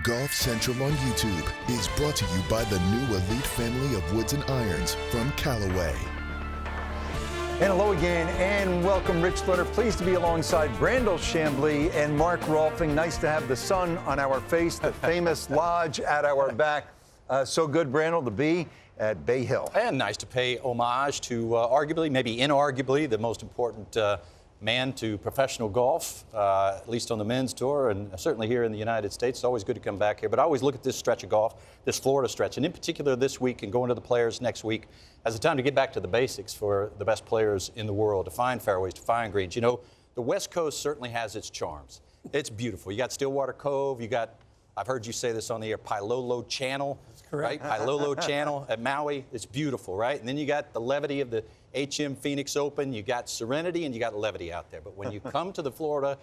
Golf Central on YouTube is brought to you by the new elite family of woods and irons from Callaway. And hello again, and welcome, Rich Leonard. Pleased to be alongside Brandel Chambly and Mark Rolfing. Nice to have the sun on our face, the famous lodge at our back. So good, Brandel, to be at Bay Hill. And nice to pay homage to arguably, maybe inarguably, the most important man to professional golf, at least on the men's tour, and certainly here in the United States. It's always good to come back here. But I always look at this stretch of golf, this Florida stretch, and in particular this week and going to the Players next week, as a time to get back to the basics for the best players in the world, to find fairways, to find greens. You know, the West Coast certainly has its charms. It's beautiful. You got Stillwater Cove, you got, I've heard you say this on the air, Pailolo Channel. That's correct. Right? Pailolo Channel at Maui. It's beautiful, right? And then you got the levity of the HM Phoenix Open. You got serenity and you got levity out there. But when you come to the Florida,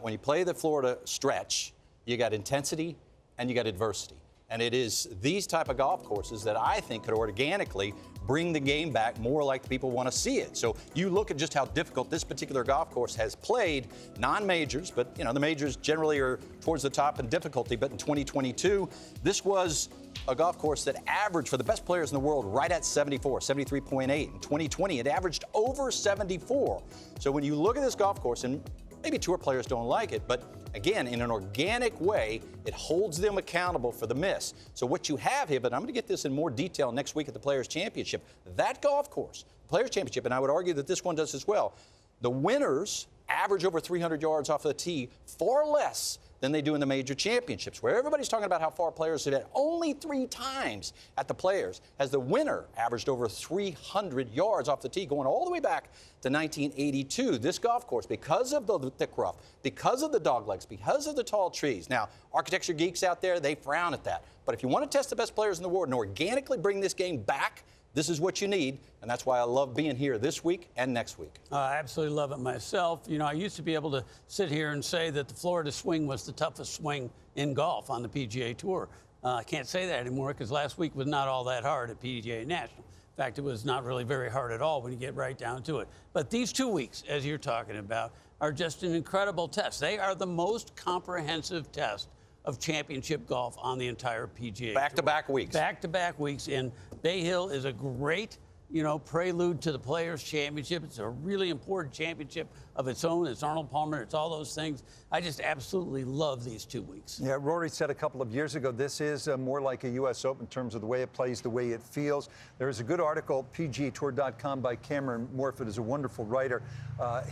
when you play the Florida stretch, you got intensity and you got adversity. And it is these type of golf courses that I think could organically bring the game back more like people want to see it. So you look at just how difficult this particular golf course has played, non-majors, but you know, the majors generally are towards the top in difficulty. But in 2022, this was a golf course that averaged for the best players in the world right at 74, 73.8. In 2020, it averaged over 74. So when you look at this golf course, and maybe tour players don't like it, but again, in an organic way, it holds them accountable for the miss. So what you have here, but I'm going to get this in more detail next week at the Players Championship, that golf course, Players Championship, and I would argue that this one does as well, the winners average over 300 yards off the tee, far less than they do in the major championships, where everybody's talking about how far players hit it. Only 3 times at the Players has the winner averaged over 300 yards off the tee, going all the way back to 1982. This golf course, because of the thick rough, because of the doglegs, because of the tall trees. Now, architecture geeks out there, they frown at that. But if you want to test the best players in the world and organically bring this game back, this is what you need, and that's why I love being here this week and next week. I absolutely love it myself. You know, I used to be able to sit here and say that the Florida swing was the toughest swing in golf on the PGA Tour. I can't say that anymore because last week was not all that hard at PGA National. In fact, it was not really very hard at all when you get right down to it. But these 2 weeks, as you're talking about, are just an incredible test. They are the most comprehensive test of championship golf on the entire PGA Back-to-back weeks. Back-to-back weeks. And Bay Hill is a great, you know, prelude to the Players Championship. It's a really important championship of its own. It's Arnold Palmer. It's all those things. I just absolutely love these 2 weeks. Yeah, Rory said a couple of years ago, this is more like a U.S. Open in terms of the way it plays, the way it feels. There's a good article, PGAtour.com, by Cameron Morfitt, is a wonderful writer.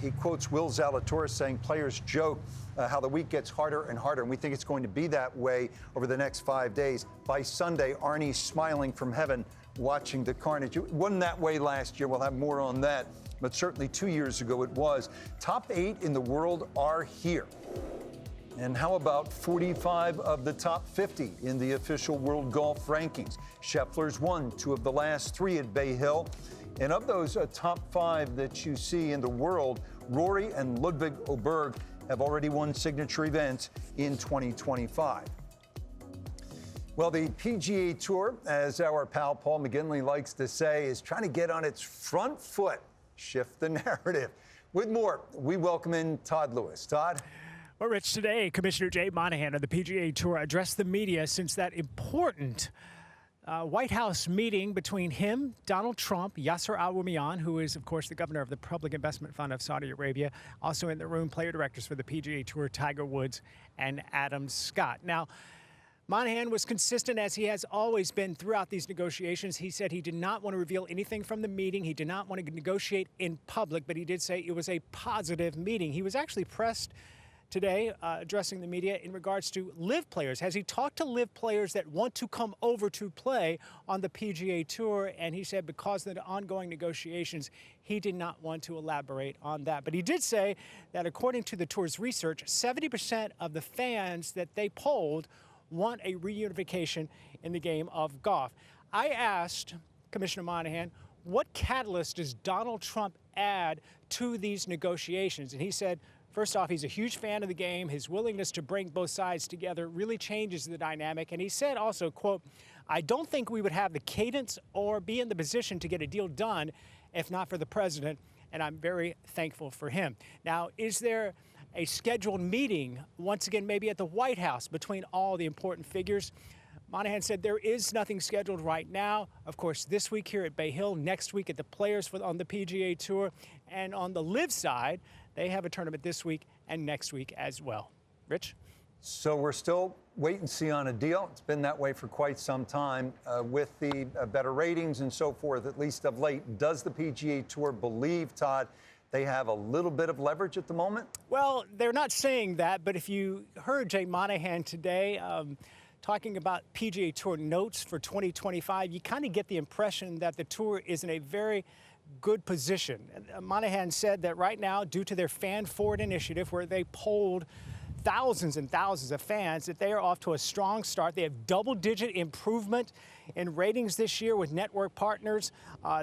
He quotes Will Zalatoris saying, players joke how the week gets harder and harder, and we think it's going to be that way over the next 5 days. By Sunday, Arnie's smiling from heaven, watching the carnage. It wasn't that way last year. We'll have more on that. But certainly 2 years ago it was. Top 8 in the world are here. And how about 45 of the top 50 in the official world golf rankings? Scheffler's won 2 of the last 3 at Bay Hill. And of those top 5 that you see in the world, Rory and Ludwig Oberg have already won signature events in 2025. Well, the PGA Tour, as our pal Paul McGinley likes to say, is trying to get on its front foot, shift the narrative. With more, we welcome in Todd Lewis. Todd? Well, Rich, today, Commissioner Jay Monahan of the PGA Tour addressed the media since that important White House meeting between him, Donald Trump, Yasser Al-Rumayyan, who is, of course, the governor of the Public Investment Fund of Saudi Arabia. Also in the room, player directors for the PGA Tour, Tiger Woods and Adam Scott. Now, Monahan was consistent, as he has always been throughout these negotiations. He said he did not want to reveal anything from the meeting. He did not want to negotiate in public, but he did say it was a positive meeting. He was actually pressed today, addressing the media in regards to LIV players. Has he talked to LIV players that want to come over to play on the PGA Tour? And he said because of the ongoing negotiations, he did not want to elaborate on that. But he did say that according to the Tour's research, 70% of the fans that they polled want a reunification in the game of golf. I asked Commissioner Monahan, what catalyst does Donald Trump add to these negotiations? And he said, first off, he's a huge fan of the game. His willingness to bring both sides together really changes the dynamic. And he said also, quote, I don't think we would have the cadence or be in the position to get a deal done if not for the president, and I'm very thankful for him. Now, is there a scheduled meeting, once again, maybe at the White House, between all the important figures. Monahan said there is nothing scheduled right now. Of course, this week here at Bay Hill, next week at the Players on the PGA Tour, and on the LIV side, they have a tournament this week and next week as well. Rich? So we're still wait and see on a deal. It's been that way for quite some time with the better ratings and so forth, at least of late. Does the PGA Tour believe, Todd, they have a little bit of leverage at the moment? Well, they're not saying that, but if you heard Jay Monahan today talking about PGA Tour notes for 2025, you kind of get the impression that the Tour is in a very good position. Monahan said that right now, due to their Fan Forward initiative, where they polled thousands and thousands of fans, that they are off to a strong start. They have double-digit improvement in ratings this year with network partners.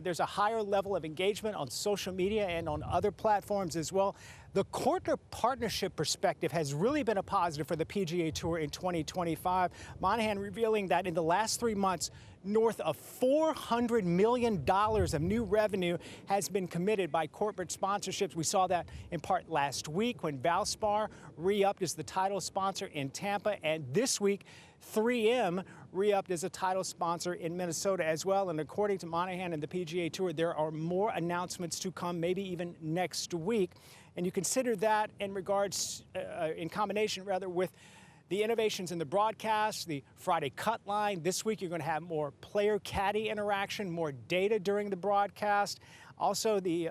There's a higher level of engagement on social media and on other platforms as well. The corporate partnership perspective has really been a positive for the PGA Tour in 2025. Monahan revealing that in the last 3 months, north of $400 million of new revenue has been committed by corporate sponsorships. We saw that in part last week when Valspar re-upped as the title sponsor in Tampa, and this week 3M re-upped as a title sponsor in Minnesota as well. And according to Monahan and the PGA Tour, there are more announcements to come, maybe even next week. And you consider that in regards, in combination rather, with the innovations in the broadcast, the Friday cut line. This week, you're going to have more player-caddy interaction, more data during the broadcast. Also, the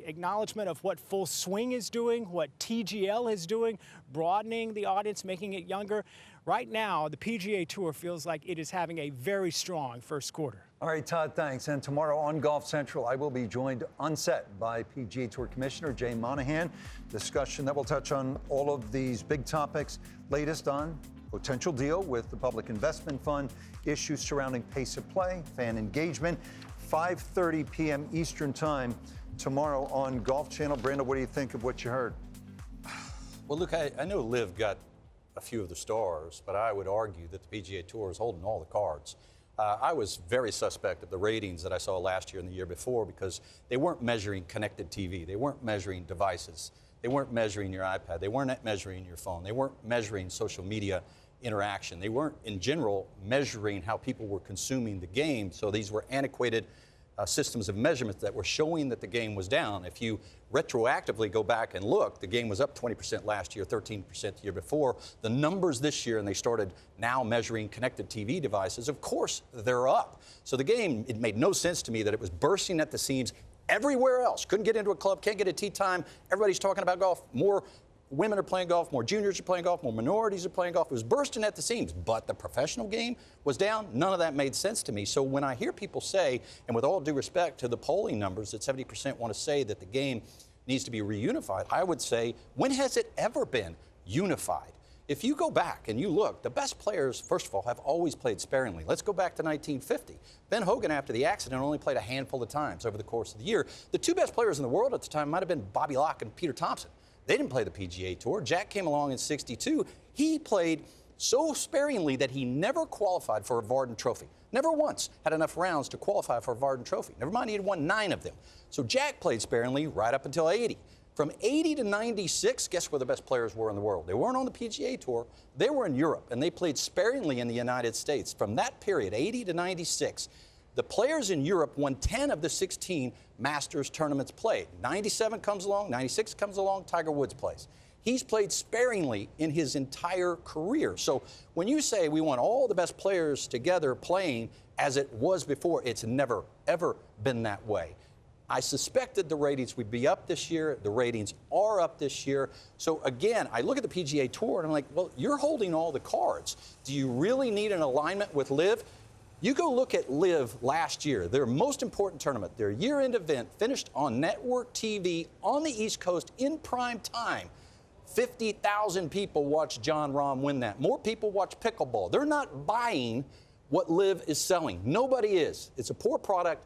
acknowledgement of what Full Swing is doing, what TGL is doing, broadening the audience, making it younger. Right now, the PGA Tour feels like it is having a very strong first quarter. All right, Todd, thanks. And tomorrow on Golf Central, I will be joined on set by PGA Tour Commissioner Jay Monahan. Discussion that will touch on all of these big topics. Latest on potential deal with the Public Investment Fund, issues surrounding pace of play, fan engagement. 5:30 p.m. Eastern Time tomorrow on Golf Channel. Brando, what do you think of what you heard? Well, look, I know LIV got a few of the stars, but I would argue that the PGA Tour is holding all the cards. I was very suspect of the ratings that I saw last year and the year before because they weren't measuring connected TV. They weren't measuring devices. They weren't measuring your iPad. They weren't measuring your phone. They weren't measuring social media interaction. They weren't, in general, measuring how people were consuming the game. So these were antiquated systems of measurement that were showing that the game was down. If you retroactively go back and look, the game was up 20% last year, 13% the year before. The numbers this year, and they started now measuring connected TV devices, of course they're up. So the game, it made no sense to me that it was bursting at the seams everywhere else. Couldn't get into a club, can't get a tee time. Everybody's talking about golf. More women are playing golf, more juniors are playing golf, more minorities are playing golf. It was bursting at the seams, but the professional game was down. None of that made sense to me. So when I hear people say, and with all due respect to the polling numbers, that 70% want to say that the game needs to be reunified, I would say, when has it ever been unified? If you go back and you look, the best players, first of all, have always played sparingly. Let's go back to 1950. Ben Hogan, after the accident, only played a handful of times over the course of the year. The two best players in the world at the time might have been Bobby Locke and Peter Thompson. They didn't play the PGA Tour. Jack came along in '62. He played so sparingly that he never qualified for a Varden Trophy. Never once had enough rounds to qualify for a Varden Trophy. Never mind, he had won 9 of them. So Jack played sparingly right up until 80. From 80 to 96, guess where the best players were in the world? They weren't on the PGA Tour. They were in Europe, and they played sparingly in the United States. From that period, 80 to 96, the players in Europe won 10 of the 16 Masters tournaments played. 97 comes along, 96 comes along, Tiger Woods plays. He's played sparingly in his entire career. So when you say we want all the best players together playing as it was before, it's never, ever been that way. I suspected the ratings would be up this year. The ratings are up this year. So again, I look at the PGA Tour and I'm like, well, you're holding all the cards. Do you really need an alignment with LIV? You go look at LIV last year, their most important tournament, their year-end event, finished on network TV on the East Coast in prime time. 50,000 people watched Jon Rahm win that. More people watch pickleball. They're not buying what LIV is selling. Nobody is. It's a poor product.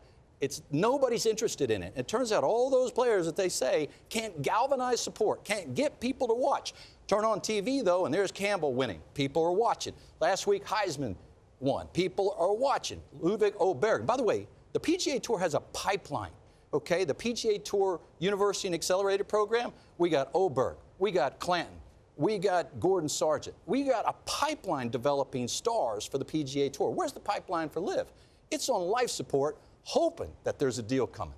Nobody's interested in it. It turns out all those players that they say can't galvanize support, can't get people to watch. Turn on TV, though, and there's Campbell winning. People are watching. Last week, Heisman won. People are watching. Ludwig Oberg. By the way, the PGA Tour has a pipeline, okay? The PGA Tour University and Accelerator Program, we got Oberg, We got Clanton. We got Gordon Sargent. We got a pipeline developing stars for the PGA Tour. Where's the pipeline for LIV? It's on life support, hoping that there's a deal coming.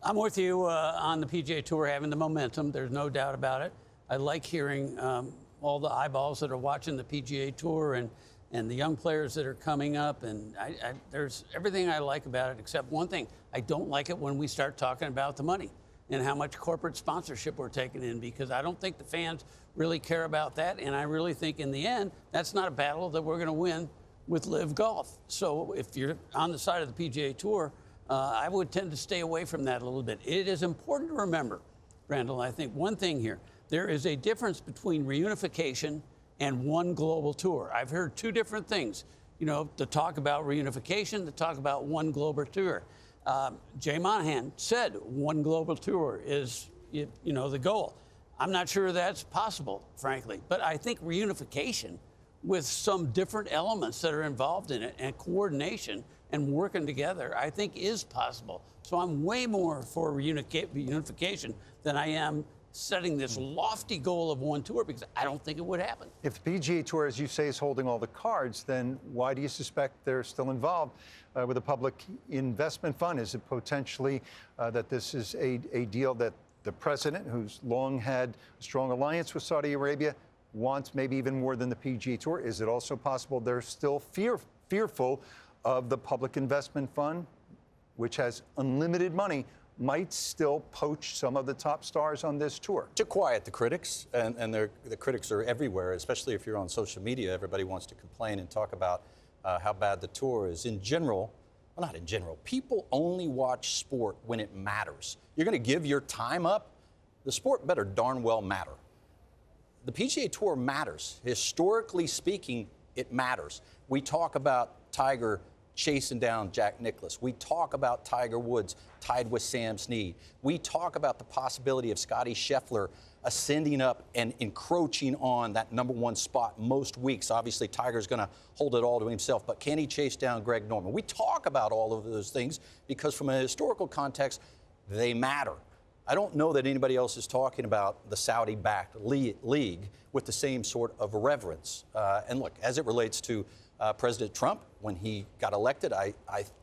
I'm with you on the PGA Tour having the momentum. There's no doubt about it. I like hearing all the eyeballs that are watching the PGA Tour and the young players that are coming up. And there's everything I like about it except one thing. I don't like it when we start talking about the money and how much corporate sponsorship we're taking in, because I don't think the fans really care about that. And I really think in the end, that's not a battle that we're going to win with LIV Golf. So if you're on the side of the PGA Tour, I would tend to stay away from that a little bit. It is important to remember, Randall, I think one thing here. There is a difference between reunification and one global tour. I've heard two different things, to talk about reunification, to talk about one global tour. Jay Monahan said one global tour is, the goal. I'm not sure that's possible, frankly, but I think reunification with some different elements that are involved in it and coordination and working together, I think is possible. So I'm way more for reunification than I am setting this lofty goal of one tour, because I don't think it would happen. If the PGA Tour, as you say, is holding all the cards, then why do you suspect they're still involved with a public investment fund? Is it potentially that this is a deal that the president, who's long had a strong alliance with Saudi Arabia, wants maybe even more than the PGA Tour? Is it also possible they're still fearful of the public investment fund, which has unlimited money, might still poach some of the top stars on this tour? To quiet the critics, and the critics are everywhere, especially if you're on social media. Everybody wants to complain and talk about how bad the tour is. In general, well, not in general, people only watch sport when it matters. You're going to give your time up? The sport better darn well matter. The PGA Tour matters. Historically speaking, it matters. We talk about Tiger chasing down Jack Nicklaus. We talk about Tiger Woods tied with Sam Snead. We talk about the possibility of Scottie Scheffler ascending up and encroaching on that #1 spot most weeks. Obviously, Tiger's going to hold it all to himself, but can he chase down Greg Norman? We talk about all of those things because from a historical context, they matter. I don't know that anybody else is talking about the Saudi-backed league with the same sort of reverence. And look, as it relates to President Trump, when he got elected, I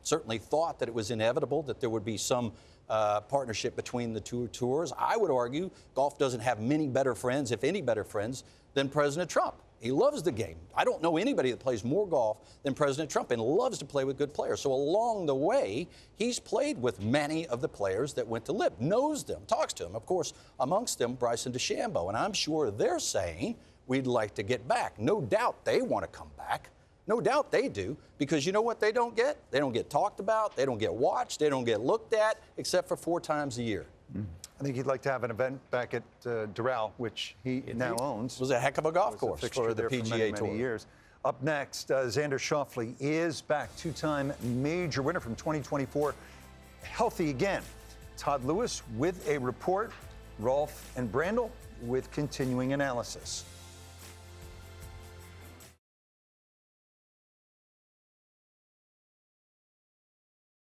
certainly thought that it was inevitable that there would be some partnership between the two tours. I would argue golf doesn't have many better friends, if any better friends, than President Trump. He loves the game. I don't know anybody that plays more golf than President Trump and loves to play with good players. So along the way, he's played with many of the players that went to LIV, knows them, talks to them. Of course, amongst them, Bryson DeChambeau. And I'm sure they're saying, we'd like to get back. No doubt they want to come back. No doubt they do, because you know what they don't get? They don't get talked about, they don't get watched, they don't get looked at, except for 4 times a year. I think he'd like to have an event back at Doral, which he now owns. It was a heck of a golf course for the PGA Tour. Many years. Up next, Xander Schauffele is back, 2-time major winner from 2024, healthy again. Todd Lewis with a report, Rolf and Brandel with continuing analysis.